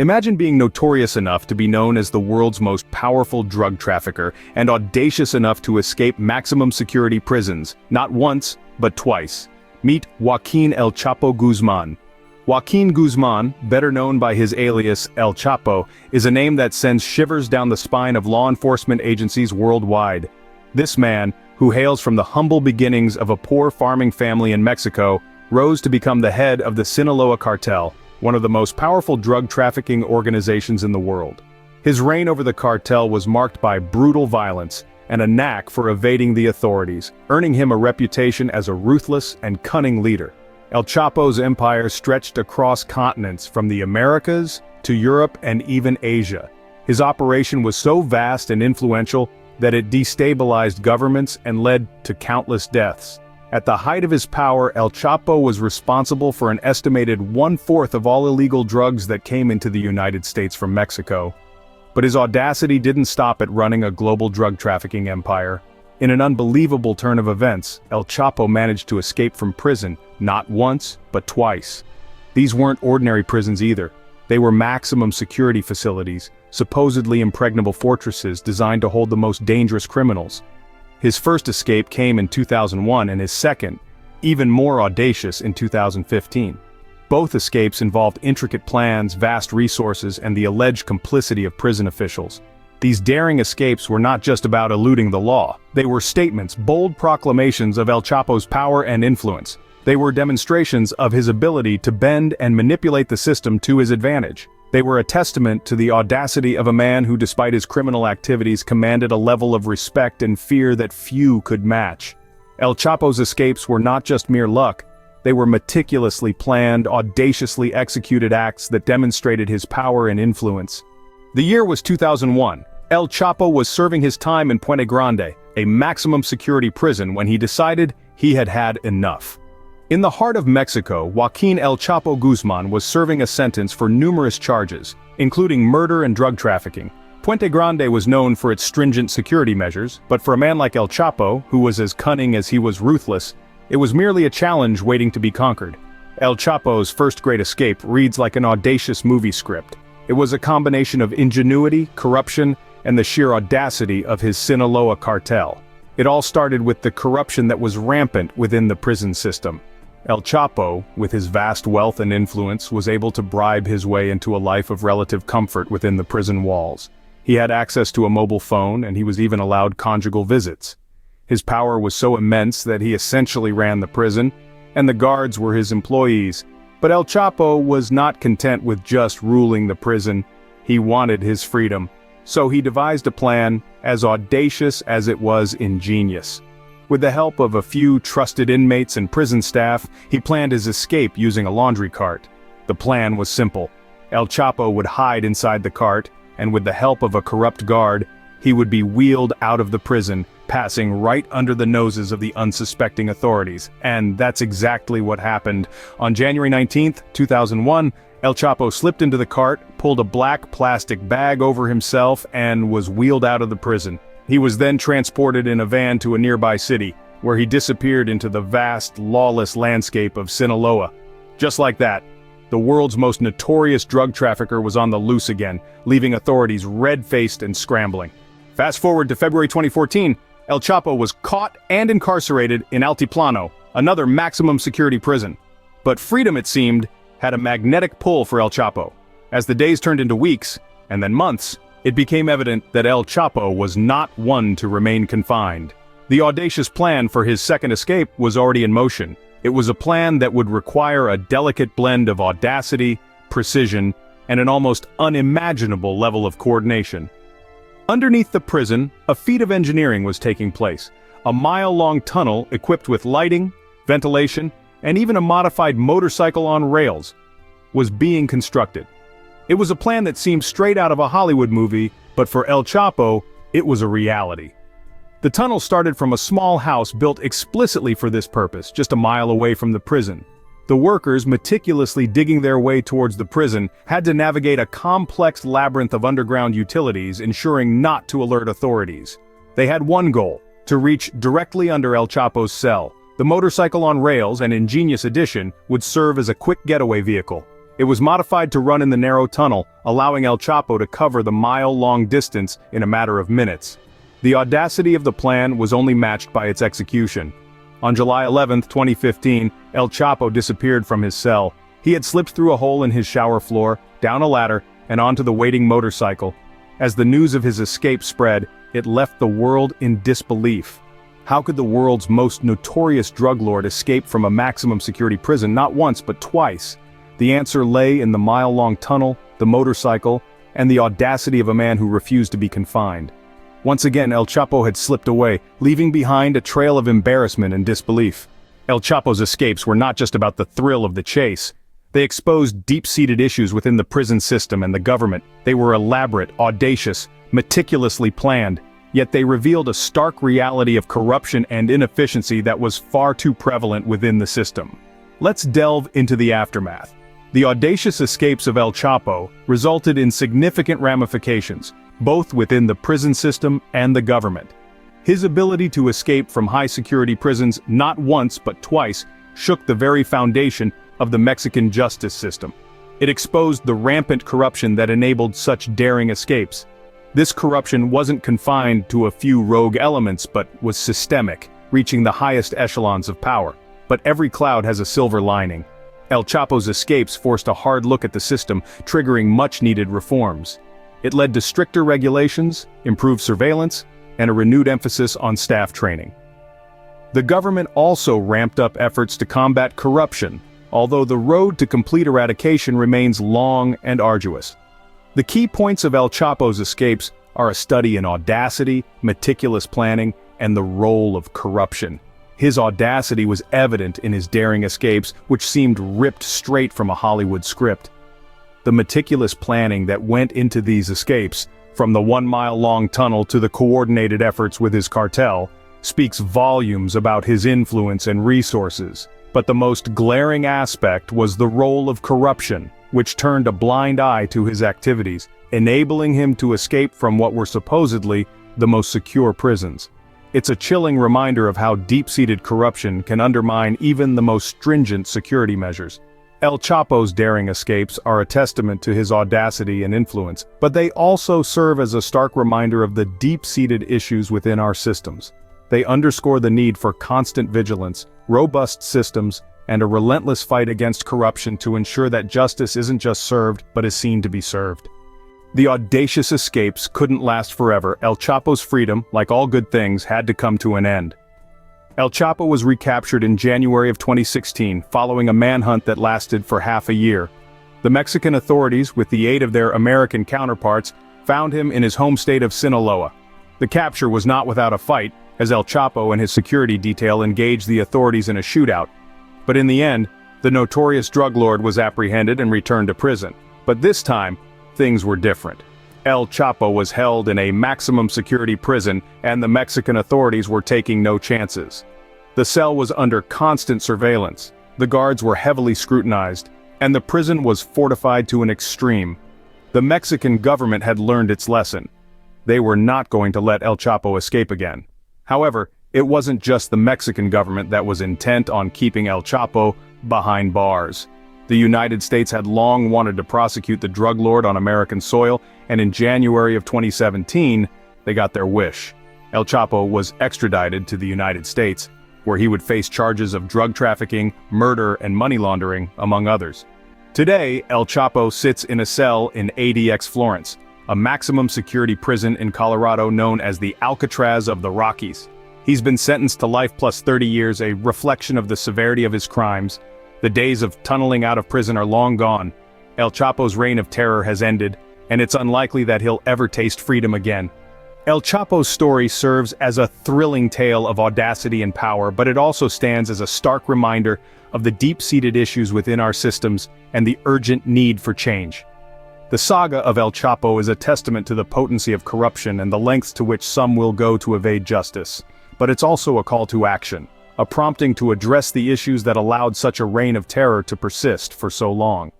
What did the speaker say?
Imagine being notorious enough to be known as the world's most powerful drug trafficker and audacious enough to escape maximum security prisons, not once, but twice. Meet Joaquin El Chapo Guzman. Joaquin Guzman, better known by his alias El Chapo, is a name that sends shivers down the spine of law enforcement agencies worldwide. This man, who hails from the humble beginnings of a poor farming family in Mexico, rose to become the head of the Sinaloa cartel, one of the most powerful drug trafficking organizations in the world. His reign over the cartel was marked by brutal violence and a knack for evading the authorities, earning him a reputation as a ruthless and cunning leader. El Chapo's empire stretched across continents from the Americas to Europe and even Asia. His operation was so vast and influential that it destabilized governments and led to countless deaths. At the height of his power, El Chapo was responsible for an estimated 1/4 of all illegal drugs that came into the United States from Mexico. But his audacity didn't stop at running a global drug trafficking empire. In an unbelievable turn of events, El Chapo managed to escape from prison, not once, but twice. These weren't ordinary prisons either. They were maximum security facilities, supposedly impregnable fortresses designed to hold the most dangerous criminals. His first escape came in 2001 and his second, even more audacious, in 2015. Both escapes involved intricate plans, vast resources, and the alleged complicity of prison officials. These daring escapes were not just about eluding the law. They were statements, bold proclamations of El Chapo's power and influence. They were demonstrations of his ability to bend and manipulate the system to his advantage. They were a testament to the audacity of a man who, despite his criminal activities, commanded a level of respect and fear that few could match. El Chapo's escapes were not just mere luck. They were meticulously planned, audaciously executed acts that demonstrated his power and influence. The year was 2001. El Chapo was serving his time in Puente Grande, a maximum security prison, when he decided he had had enough. In the heart of Mexico, Joaquin El Chapo Guzman was serving a sentence for numerous charges, including murder and drug trafficking. Puente Grande was known for its stringent security measures, but for a man like El Chapo, who was as cunning as he was ruthless, it was merely a challenge waiting to be conquered. El Chapo's first great escape reads like an audacious movie script. It was a combination of ingenuity, corruption, and the sheer audacity of his Sinaloa cartel. It all started with the corruption that was rampant within the prison system. El Chapo, with his vast wealth and influence, was able to bribe his way into a life of relative comfort within the prison walls. He had access to a mobile phone, and he was even allowed conjugal visits. His power was so immense that he essentially ran the prison, and the guards were his employees. But El Chapo was not content with just ruling the prison. He wanted his freedom. So he devised a plan as audacious as it was ingenious. With the help of a few trusted inmates and prison staff, he planned his escape using a laundry cart. The plan was simple. El Chapo would hide inside the cart, and with the help of a corrupt guard, he would be wheeled out of the prison, passing right under the noses of the unsuspecting authorities. And that's exactly what happened. On January 19th, 2001, El Chapo slipped into the cart, pulled a black plastic bag over himself, and was wheeled out of the prison. He was then transported in a van to a nearby city, where he disappeared into the vast, lawless landscape of Sinaloa. Just like that, the world's most notorious drug trafficker was on the loose again, leaving authorities red-faced and scrambling. Fast forward to February 2014, El Chapo was caught and incarcerated in Altiplano, another maximum security prison. But freedom, it seemed, had a magnetic pull for El Chapo. As the days turned into weeks, and then months, it became evident that El Chapo was not one to remain confined. The audacious plan for his second escape was already in motion. It was a plan that would require a delicate blend of audacity, precision, and an almost unimaginable level of coordination. Underneath the prison, a feat of engineering was taking place. A mile-long tunnel equipped with lighting, ventilation, and even a modified motorcycle on rails was being constructed. It was a plan that seemed straight out of a Hollywood movie, but for El Chapo, it was a reality. The tunnel started from a small house built explicitly for this purpose, just a mile away from the prison. The workers, meticulously digging their way towards the prison, had to navigate a complex labyrinth of underground utilities, ensuring not to alert authorities. They had one goal: to reach directly under El Chapo's cell. The motorcycle on rails, an ingenious addition, would serve as a quick getaway vehicle. It was modified to run in the narrow tunnel, allowing El Chapo to cover the mile-long distance in a matter of minutes. The audacity of the plan was only matched by its execution. On July 11, 2015, El Chapo disappeared from his cell. He had slipped through a hole in his shower floor, down a ladder, and onto the waiting motorcycle. As the news of his escape spread, it left the world in disbelief. How could the world's most notorious drug lord escape from a maximum security prison not once but twice? The answer lay in the mile-long tunnel, the motorcycle, and the audacity of a man who refused to be confined. Once again, El Chapo had slipped away, leaving behind a trail of embarrassment and disbelief. El Chapo's escapes were not just about the thrill of the chase. They exposed deep-seated issues within the prison system and the government. They were elaborate, audacious, meticulously planned, yet they revealed a stark reality of corruption and inefficiency that was far too prevalent within the system. Let's delve into the aftermath. The audacious escapes of El Chapo resulted in significant ramifications, both within the prison system and the government. His ability to escape from high-security prisons not once but twice shook the very foundation of the Mexican justice system. It exposed the rampant corruption that enabled such daring escapes. This corruption wasn't confined to a few rogue elements but was systemic, reaching the highest echelons of power. But every cloud has a silver lining. El Chapo's escapes forced a hard look at the system, triggering much-needed reforms. It led to stricter regulations, improved surveillance, and a renewed emphasis on staff training. The government also ramped up efforts to combat corruption, although the road to complete eradication remains long and arduous. The key points of El Chapo's escapes are a study in audacity, meticulous planning, and the role of corruption. His audacity was evident in his daring escapes, which seemed ripped straight from a Hollywood script. The meticulous planning that went into these escapes, from the 1-mile-long tunnel to the coordinated efforts with his cartel, speaks volumes about his influence and resources. But the most glaring aspect was the role of corruption, which turned a blind eye to his activities, enabling him to escape from what were supposedly the most secure prisons. It's a chilling reminder of how deep-seated corruption can undermine even the most stringent security measures. El Chapo's daring escapes are a testament to his audacity and influence, but they also serve as a stark reminder of the deep-seated issues within our systems. They underscore the need for constant vigilance, robust systems, and a relentless fight against corruption to ensure that justice isn't just served, but is seen to be served. The audacious escapes couldn't last forever. El Chapo's freedom, like all good things, had to come to an end. El Chapo was recaptured in January of 2016, following a manhunt that lasted for half a year. The Mexican authorities, with the aid of their American counterparts, found him in his home state of Sinaloa. The capture was not without a fight, as El Chapo and his security detail engaged the authorities in a shootout. But in the end, the notorious drug lord was apprehended and returned to prison. But this time, things were different. El Chapo was held in a maximum security prison, and the Mexican authorities were taking no chances. The cell was under constant surveillance, the guards were heavily scrutinized, and the prison was fortified to an extreme. The Mexican government had learned its lesson. They were not going to let El Chapo escape again. However, it wasn't just the Mexican government that was intent on keeping El Chapo behind bars. The United States had long wanted to prosecute the drug lord on American soil, and in January of 2017, they got their wish. El Chapo was extradited to the United States, where he would face charges of drug trafficking, murder, and money laundering, among others. Today, El Chapo sits in a cell in ADX Florence, a maximum security prison in Colorado known as the Alcatraz of the Rockies. He's been sentenced to life plus 30 years, a reflection of the severity of his crimes. The days of tunneling out of prison are long gone. El Chapo's reign of terror has ended, and it's unlikely that he'll ever taste freedom again. El Chapo's story serves as a thrilling tale of audacity and power, but it also stands as a stark reminder of the deep-seated issues within our systems and the urgent need for change. The saga of El Chapo is a testament to the potency of corruption and the lengths to which some will go to evade justice. But it's also a call to action, a prompting to address the issues that allowed such a reign of terror to persist for so long.